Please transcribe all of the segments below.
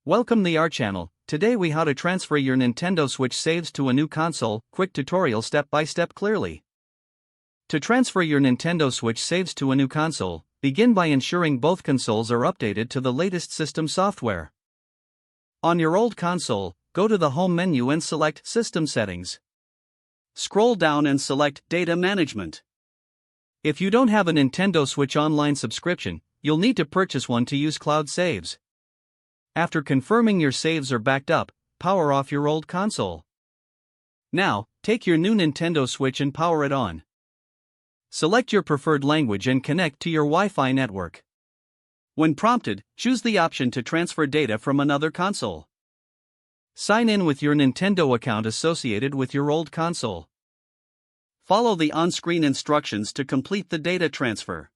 Welcome to our channel. Today we how to transfer your Nintendo Switch saves to a new console, quick tutorial step by step clearly. To transfer your Nintendo Switch saves to a new console, begin by ensuring both consoles are updated to the latest system software. On your old console, go to the home menu and select System Settings. Scroll down and select Data Management. If you don't have a Nintendo Switch Online subscription, you'll need to purchase one to use cloud saves. After confirming your saves are backed up, power off your old console. Now, take your new Nintendo Switch and power it on. Select your preferred language and connect to your Wi-Fi network. When prompted, choose the option to transfer data from another console. Sign in with your Nintendo account associated with your old console. Follow the on-screen instructions to complete the data transfer.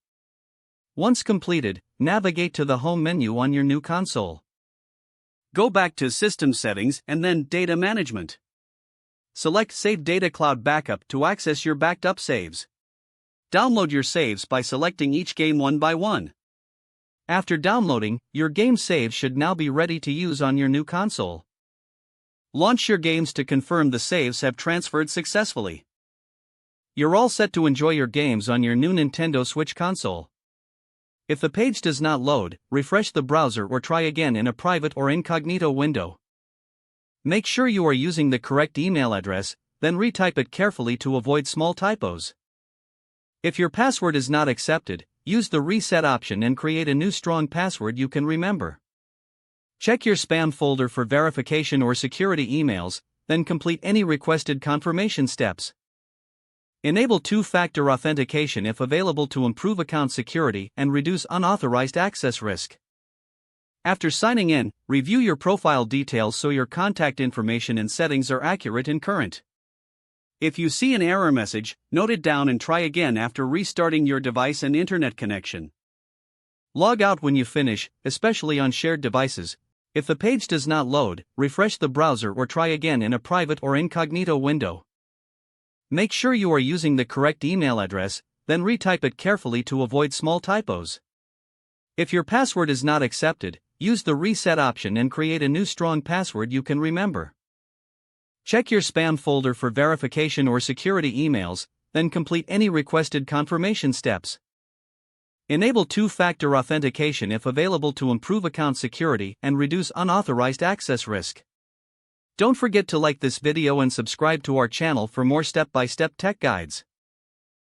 Once completed, navigate to the home menu on your new console. Go back to System Settings and then Data Management. Select Save Data Cloud Backup to access your backed up saves. Download your saves by selecting each game one by one. After downloading, your game saves should now be ready to use on your new console. Launch your games to confirm the saves have transferred successfully. You're all set to enjoy your games on your new Nintendo Switch console. If the page does not load, refresh the browser or try again in a private or incognito window. Make sure you are using the correct email address, then retype it carefully to avoid small typos. If your password is not accepted, use the reset option and create a new strong password you can remember. Check your spam folder for verification or security emails, then complete any requested confirmation steps. Enable two-factor authentication if available to improve account security and reduce unauthorized access risk. After signing in, review your profile details so your contact information and settings are accurate and current. If you see an error message, note it down and try again after restarting your device and internet connection. Log out when you finish, especially on shared devices. If the page does not load, refresh the browser or try again in a private or incognito window. Make sure you are using the correct email address, then retype it carefully to avoid small typos. If your password is not accepted, use the reset option and create a new strong password you can remember. Check your spam folder for verification or security emails, then complete any requested confirmation steps. Enable two-factor authentication if available to improve account security and reduce unauthorized access risk. Don't forget to like this video and subscribe to our channel for more step-by-step tech guides.